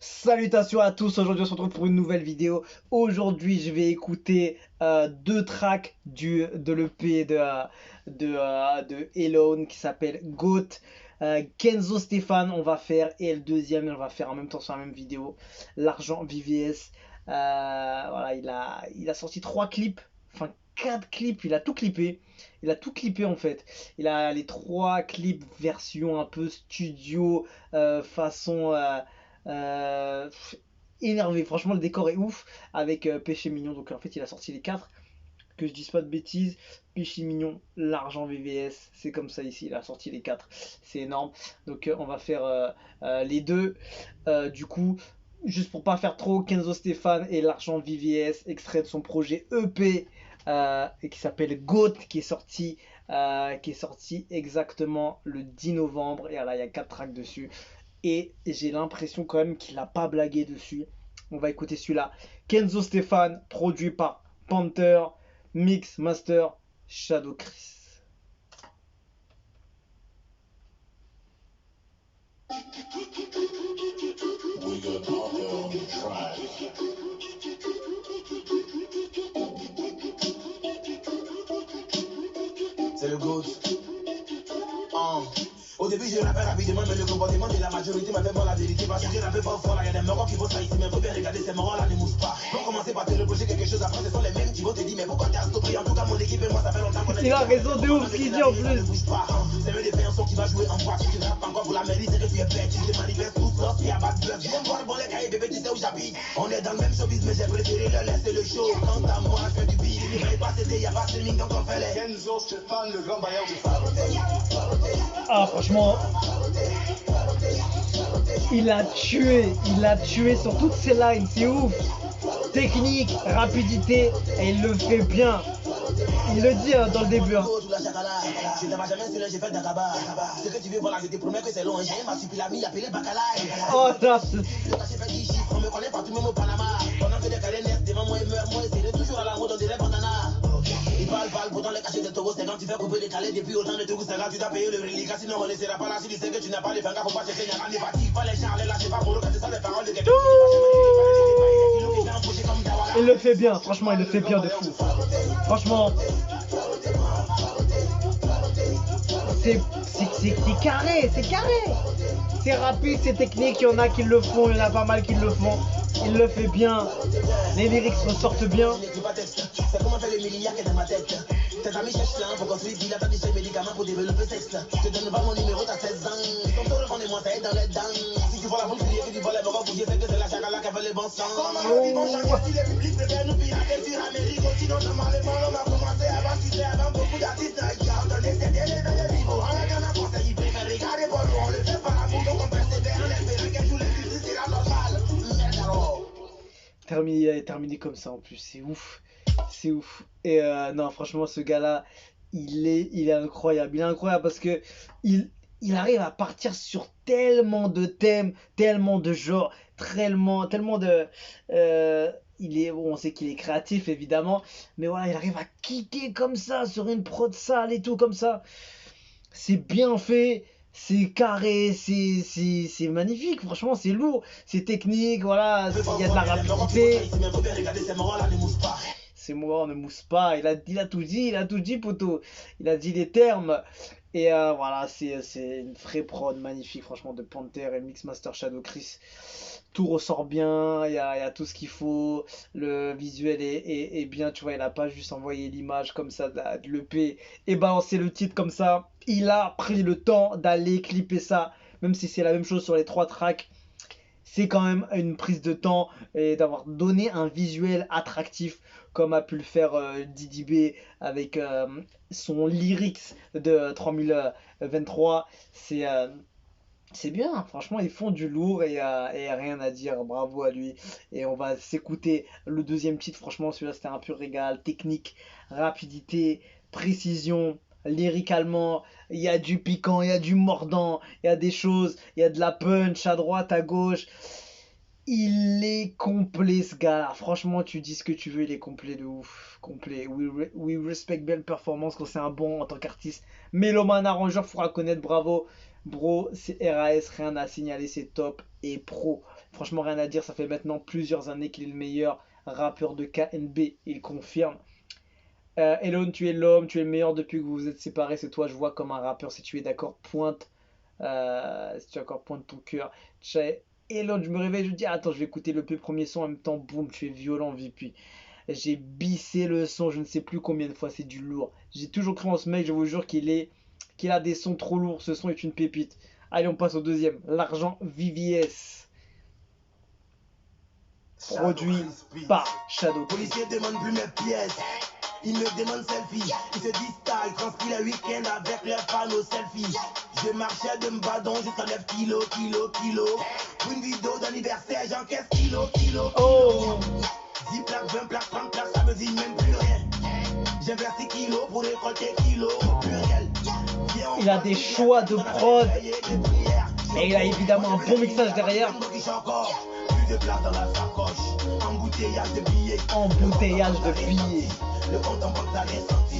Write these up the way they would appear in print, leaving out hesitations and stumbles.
Salutations à tous, aujourd'hui on se retrouve pour une nouvelle vidéo. Aujourd'hui je vais écouter deux tracks de l'EP de Alone qui s'appelle GOAT. Kenzo Stéphane on va faire et le deuxième on va faire en même temps sur la même vidéo. L'Argent VVS. Voilà, il a sorti 3 clips, enfin 4 clips, il a tout clippé. Il a tout clippé en fait. Il a les 3 clips version un peu studio, façon... euh, énervé, franchement le décor est ouf avec Péché Mignon, donc en fait il a sorti les 4, que je dise pas de bêtises. Péché Mignon, l'Argent VVS, c'est comme ça ici, il a sorti les 4, c'est énorme. Donc on va faire les deux, du coup, juste pour pas faire trop, Kenzo Stéphane et l'Argent VVS, extrait de son projet EP et qui s'appelle GOAT, qui est sorti exactement le 10 novembre, et là il y a 4 tracks dessus. Et j'ai l'impression quand même qu'il n'a pas blagué dessus. On va écouter celui-là. Kenzo Stéphane, produit par Panther, Mix Master, Shadow Chris. C'est le GOAT. Au début, je rappelle rapidement, mais le comportement de la majorité m'a fait voir la vérité. Parce que je rappelle pas fort, là, y'a des morons qui font ça ici, mais faut bien regarder ces morons là, ne moussent pas. Pour commencer par te reprocher quelque chose, après, ce sont les mêmes qui vont te dire, mais pourquoi t'as stoppé? En tout cas, mon équipe et moi, ça fait longtemps qu'on est. Il a raison de ouf ce qu'il dit en plus. C'est mieux de faire un son qui va jouer en boîte. Tu ne rappes encore pour la mairie, c'est que tu es bête. Tu te manifestes tous lorsqu'il y a pas de bluff. J'aime voir bon les cahiers, bébé, tu sais où j'habite. On est dans le même showbiz, mais j'ai préféré le laisser le show. Quant à moi, je fais du beat. Il n'y pas CD, y'a pas streaming, donc on fait les. Kenzo Stéphane, le grand bailleur du phare. Ah, franchement. Il a tué sur toutes ses lines, c'est ouf. Technique, rapidité, et il le fait bien. Il le dit dans le début. Hein. Je ne jamais sur j'ai fait d'Akaba. Ce que tu veux, voilà, je te promets que c'est long. J'ai ma supilami appelé Bacala. Oh, ça. Le cachet fait 10 chiffres, on me connaît partout, même au Panama. Pendant que des carrés naissent devant moi et meurent, moi, c'est toujours à la mode, on dirait bandana. Il parle, pourtant les cachets de Togo, c'est quand tu fais couper des calés depuis autant de Togo, c'est quand tu dois payer le reliquat, sinon on ne laissera pas là. Si tu sais que tu n'as pas les fangas, faut pas chercher, y'a pas négatif, pas les gens, les lâcher pas pour le cas, c'est ça les paroles de quelqu'un. Il le fait bien, franchement, il le fait bien de fou. Franchement, c'est carré, c'est carré. C'est rapide, c'est technique, il y en a qui le font, il y en a pas mal qui le font. Il le fait bien, les lyrics ressortent bien. C'est comment faire le milliard qui est dans ma tête. Tes amis cherchent là pour construire des dilatats, des médicaments pour développer sexe. Je te donne pas mon numéro, t'as 16 ans. Ton taux de fond et moi, ça aide dans les dents. Si tu vois la bonne fille que tu vois les morts, je sais que c'est la chagala qui a fait le bon sang. Ils vont changer si les publics préfèrent nous pirater sur Amérique. Sinon, normalement, on va commencer avant, tu sais, avant beaucoup d'artistes. J'entendais ces délais dans les vivos. En regardant français, ils préfèrent regarder pour nous. On le fait par amour, donc on persévère en espérant qu'un jour les musiques sera normal. Merde alors. Terminé comme ça en plus, c'est ouf. C'est ouf. Et non, franchement, ce gars-là, il est incroyable. Il est incroyable parce que il arrive à partir sur tellement de thèmes, tellement de genres, tellement de. Bon, on sait qu'il est créatif évidemment, mais voilà, il arrive à kicker comme ça sur une prod sale et tout comme ça. C'est bien fait, c'est carré, c'est magnifique, franchement, c'est lourd, c'est technique, voilà, il y a de la rapidité. C'est moi, on ne mousse pas. Il a tout dit, poteau. Il a dit les termes. Et voilà, c'est une vraie prod magnifique, franchement, de Panther et Mixmaster Shadow Chris. Tout ressort bien, il y a tout ce qu'il faut. Le visuel est bien, tu vois. Il a pas juste envoyé l'image comme ça de l'EP et balancé le titre comme ça. Il a pris le temps d'aller clipper ça, même si c'est la même chose sur les 3 tracks. C'est quand même une prise de temps et d'avoir donné un visuel attractif comme a pu le faire Didi B avec son lyrics de 3023. C'est bien, franchement, ils font du lourd et rien à dire, bravo à lui. Et on va s'écouter le deuxième titre, franchement, celui-là c'était un pur régal, technique, rapidité, précision. Lyricalement, il y a du piquant, il y a du mordant, il y a des choses, il y a de la punch à droite, à gauche. Il est complet ce gars. Franchement, tu dis ce que tu veux, il est complet de ouf. Complet. We respect belle performance quand c'est un bon en tant qu'artiste. Mélomane arrangeur, faut reconnaître, bravo. Bro, c'est RAS, rien à signaler, c'est top et pro. Franchement, rien à dire, ça fait maintenant plusieurs années qu'il est le meilleur rappeur de KNB, il confirme. Elon, tu es l'homme, tu es le meilleur depuis que vous vous êtes séparés, c'est toi, je vois comme un rappeur, si tu es d'accord, pointe, si tu es d'accord, pointe ton cœur. Elon, je me réveille, je dis, attends, je vais écouter le premier son en même temps, boum, tu es violent, VP. J'ai bissé le son, je ne sais plus combien de fois, c'est du lourd. J'ai toujours cru en ce mec, je vous jure qu'il a des sons trop lourds, ce son est une pépite. Allez, on passe au deuxième, l'argent VVS, produit par Shadow Chris. Policier demande plus mes pièces. Il me demande selfie. Il se distingue, transpire les week-ends avec les fans au selfie. Je marchais de Mbadon jusqu'à 9 kilos. Pour une vidéo d'anniversaire, j'encaisse kilo. Oh, 10 plaques, 20 plaques, 30 plaques, ça me dit même plus rien. J'investis kilos pour récolter kilos au pluriel. il a des choix de prod. Et il a évidemment un bon mixage derrière. Plus de place dans la sacoche. Embouteillage de billets. Embouteillage de billets. Le compte en banque t'as rien senti.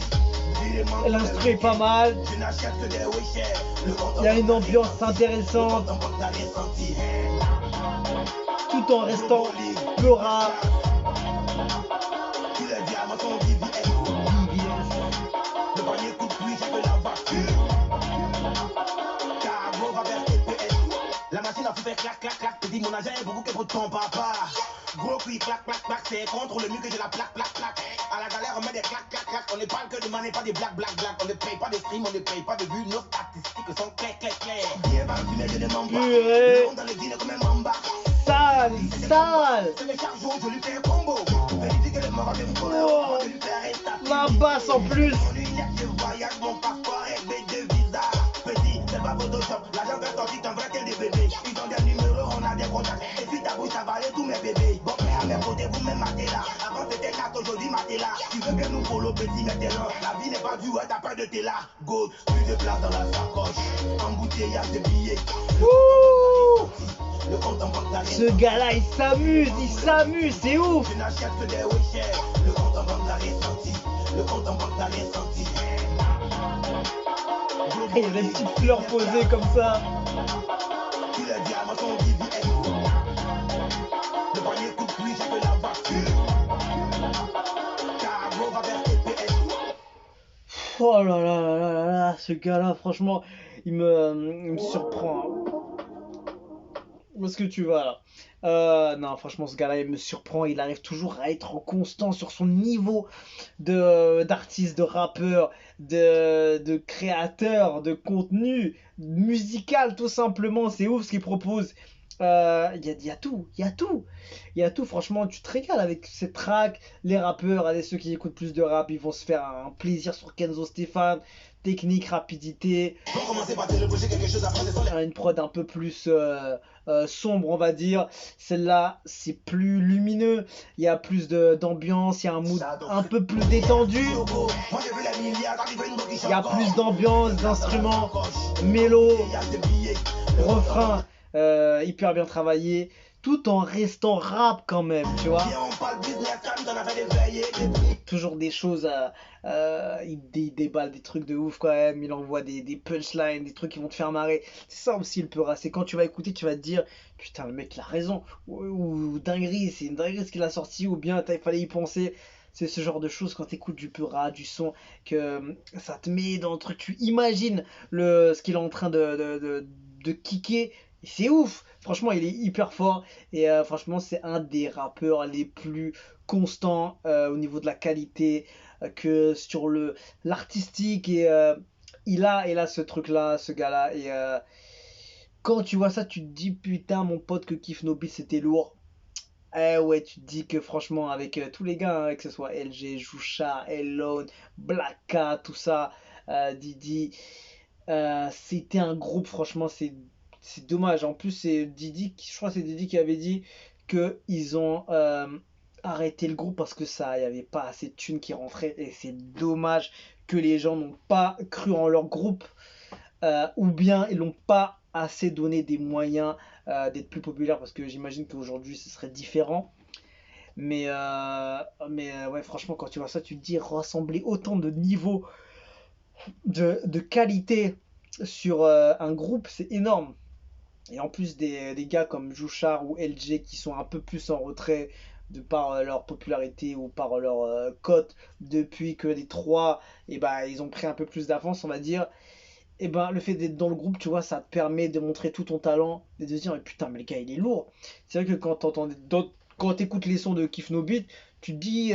L'instru est pas mal. Je n'achète que des Wisher. Le compte en Il y a une banque ambiance intéressante. t'as rien senti. Tout en restant peu rap. Tous les diamants sont VVS. Le premier coup de pluie, j'ai que la voiture. Cargo va vers TPS. La machine a fait clac, clac, clac. Petit, mon agent est beaucoup que pour ton papa. Gros cri, clac, clac, clac. C'est contre le mieux que j'ai la plaque, plaque, plaque. À la galère, on met des clac, clac, clac. On ne parle que de money, pas des black, black, black. On ne paye pas de stream, on ne paye pas de vues. Nos statistiques sont clair, clair, clair. Bien battu, mais je ne m'en bats. Purée. Le monde dans le guiné comme un mamba. Sale, sale. C'est le chargeau, je lui fais un combo. Vérifie que le mort de me Oh, de lui faire un statut. la basse en plus. Mon lunettes, je voyage, mon passeport est B2 visa. Petit, c'est pas Photoshop. L'argent fait sortir qu'un vrai tel des bébés. Ils ont des numéros, on a des contacts. Et puis ta bouche, ça va aller tous mes bébés. Bon, mais à mes côtés, vous même matez là. Avant c'était 4, aujourd'hui matez là. Tu veux que nous follow petit maintenant. La vie n'est pas dure, ouais, t'as peur de tes là. Go, plus de place dans la sacoche. Embouteillage de billets. Ouh. Le compte en banque t'as rien. Ce gars-là, il s'amuse, c'est ouf. Je n'achète que des Wisher. Le compte en banque t'as rien senti. Le compte en banque t'as rien senti. Et il y a des petites fleurs posées comme ça. Tous les diamants sont VVS. Le premier coup de pluie, j'ai que la voiture. Cargo va vers TPS. Oh là là là là là là, ce gars-là, franchement, il me surprend. Où est-ce que tu vas là? Non, franchement, ce gars-là, il me surprend. Il arrive toujours à être constant sur son niveau d'artiste, de rappeur, de créateur, de contenu musical, tout simplement. C'est ouf ce qu'il propose. Il y a tout, il y a tout. Il y a tout, franchement, tu te régales avec ces tracks. Les rappeurs, allez, ceux qui écoutent plus de rap, ils vont se faire un plaisir sur Kenzo Stéphane. Technique, rapidité, Pour commencer par te reprocher quelque chose après, ce sont les. une prod un peu plus sombre, on va dire. Celle-là, c'est plus lumineux. Il y a plus d'ambiance, il y a un mood un peu plus détendu. Moi j'ai vu les milliards, quand il veut une boque qui Il y a plus d'ambiance, d'instruments, mélo, refrain hyper bien travaillé, tout en restant rap quand même, tu vois. On parle business, quand on a fait des veillées, des prix. Toujours des choses, il déballe des trucs de ouf quand même, il envoie des punchlines, des trucs qui vont te faire marrer. C'est ça aussi le Peura, c'est quand tu vas écouter, tu vas te dire, putain le mec il a raison, ou dinguerie, c'est une dinguerie ce qu'il a sorti, ou bien il fallait y penser. C'est ce genre de choses quand tu écoutes du Peura, du son, que ça te met dans le truc, tu imagines ce qu'il est en train de kicker. Et c'est ouf, franchement il est hyper fort et franchement c'est un des rappeurs les plus constants au niveau de la qualité que sur l'artistique et il a ce truc là, ce gars là et quand tu vois ça tu te dis putain mon pote que Kif No Beat c'était lourd. Eh ouais, tu te dis que franchement, avec tous les gars, que ce soit LG, Joucha, Elone, Blacka, tout ça, Didi, c'était un groupe, franchement, c'est dommage. En plus, c'est Didi, je crois que c'est Didi qui avait dit que ils ont arrêté le groupe parce que ça, il n'y avait pas assez de thunes qui rentraient. Et c'est dommage que les gens n'ont pas cru en leur groupe ou bien ils n'ont pas assez donné des moyens d'être plus populaires parce que j'imagine qu'aujourd'hui ce serait différent. Mais ouais, franchement, quand tu vois ça, tu te dis rassembler autant de niveaux de qualité sur un groupe, c'est énorme. Et en plus des gars comme Jouchar ou LG qui sont un peu plus en retrait de par leur popularité ou par leur cote depuis que les trois, et ben, ils ont pris un peu plus d'avance, on va dire. Et ben, le fait d'être dans le groupe, tu vois, ça te permet de montrer tout ton talent et de se dire, mais putain, mais le gars, il est lourd. C'est vrai que quand t'écoutes les sons de Kif No Beat, tu te dis,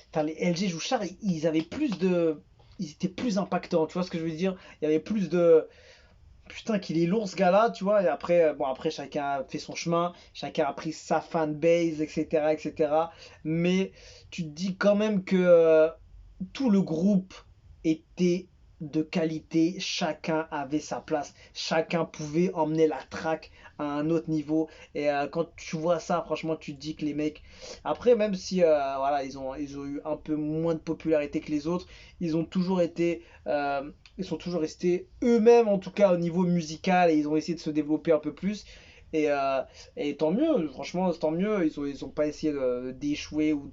putain, les LG Jouchar, ils avaient plus de. Ils étaient plus impactants, tu vois ce que je veux dire? Il y avait plus de. Putain, qu'il est lourd ce gars-là, tu vois. Et après, bon, après, chacun a fait son chemin, chacun a pris sa fanbase, etc., etc. Mais tu te dis quand même que tout le groupe était de qualité, chacun avait sa place, chacun pouvait emmener la track à un autre niveau. Et quand tu vois ça, franchement, tu te dis que les mecs, après, même si voilà, ils ont eu un peu moins de popularité que les autres, ils ont toujours été, ils sont toujours restés eux-mêmes, en tout cas au niveau musical, et ils ont essayé de se développer un peu plus. Et, euh, et tant mieux, franchement, tant mieux. Ils ont pas essayé d'échouer ou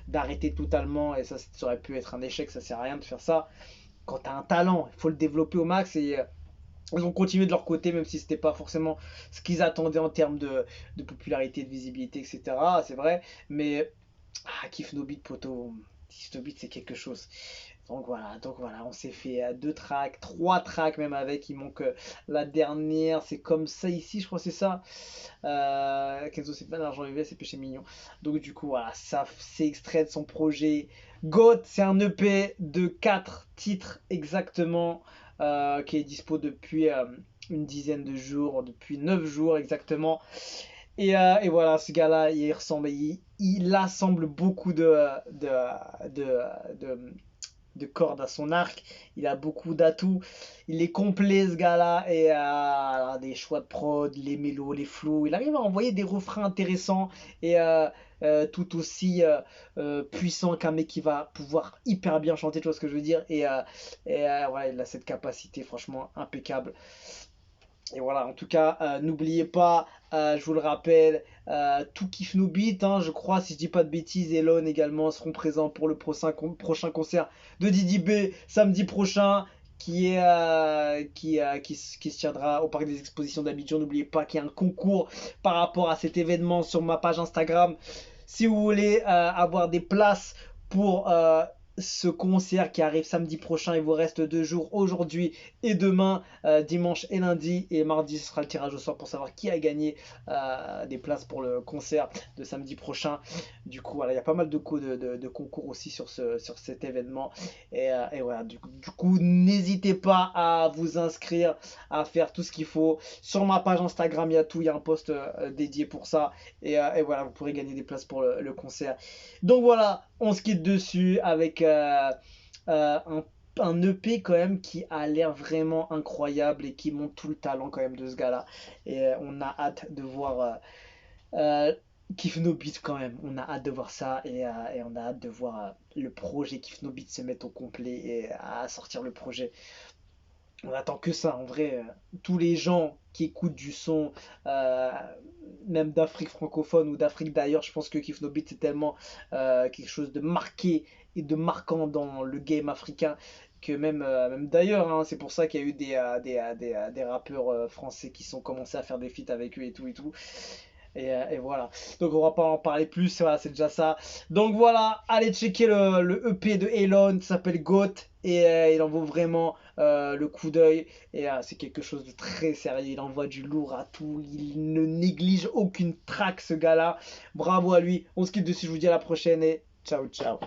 d'arrêter totalement. Et ça aurait pu être un échec, ça sert à rien de faire ça. Quand tu as un talent, il faut le développer au max. Et ils ont continué de leur côté, même si c'était pas forcément ce qu'ils attendaient en termes de popularité, de visibilité, etc. C'est vrai. Mais Kif No Beat, poto. Kif No Beat, c'est quelque chose. Donc voilà, on s'est fait deux tracks, trois tracks même avec. Il manque la dernière, c'est comme ça ici, je crois que c'est ça. Kenzo c'est pas l'argent UV, c'est péché mignon. Donc du coup voilà, ça c'est extrait de son projet GOAT, c'est un EP de 4 titres exactement, qui est dispo depuis une dizaine de jours, depuis 9 jours exactement. Et voilà, ce gars-là, il ressemble, il assemble beaucoup de, de, de cordes à son arc. Il a beaucoup d'atouts. Il est complet ce gars-là. Et des choix de prod, les mélos, les flows. Il arrive à envoyer des refrains intéressants et tout aussi puissant qu'un mec qui va pouvoir hyper bien chanter, tu vois ce que je veux dire. Voilà, il a cette capacité franchement impeccable. Et voilà, en tout cas, n'oubliez pas, je vous le rappelle, tout Kiff Nous Beat, hein, je crois, si je dis pas de bêtises, Elon également seront présents pour le prochain concert de Didi B samedi prochain, qui se tiendra au Parc des Expositions d'Abidjan. N'oubliez pas qu'il y a un concours par rapport à cet événement sur ma page Instagram. Si vous voulez avoir des places pour ce concert qui arrive samedi prochain, il vous reste 2 jours, aujourd'hui et demain, dimanche et lundi. Et mardi, ce sera le tirage au sort pour savoir qui a gagné des places pour le concert de samedi prochain. Du coup, voilà, il y a pas mal de concours aussi sur cet événement. Et voilà, du coup, n'hésitez pas à vous inscrire, à faire tout ce qu'il faut. Sur ma page Instagram, il y a tout, il y a un post dédié pour ça. Et voilà, vous pourrez gagner des places pour le concert. Donc voilà, on se quitte dessus avec un EP quand même qui a l'air vraiment incroyable et qui montre tout le talent quand même de ce gars-là. Et on a hâte de voir Kiff No Beat quand même. On a hâte de voir ça et on a hâte de voir le projet Kiff No Beat se mettre au complet et à sortir le projet. On attend que ça, en vrai. Tous les gens qui écoutent du son, euh, même d'Afrique francophone ou d'Afrique d'ailleurs, je pense que Kif No Beat c'est tellement quelque chose de marqué et de marquant dans le game africain que même d'ailleurs, hein, c'est pour ça qu'il y a eu des rappeurs français qui sont commencés à faire des feats avec eux et tout et tout. Et voilà. Donc on va pas en parler plus, voilà, c'est déjà ça. Donc voilà, allez checker le EP de Elon, ça s'appelle GOAT, et il en vaut vraiment le coup d'œil. Et c'est quelque chose de très sérieux, il envoie du lourd à tout, il ne néglige aucune track ce gars-là. Bravo à lui, on se quitte dessus, je vous dis à la prochaine et ciao ciao.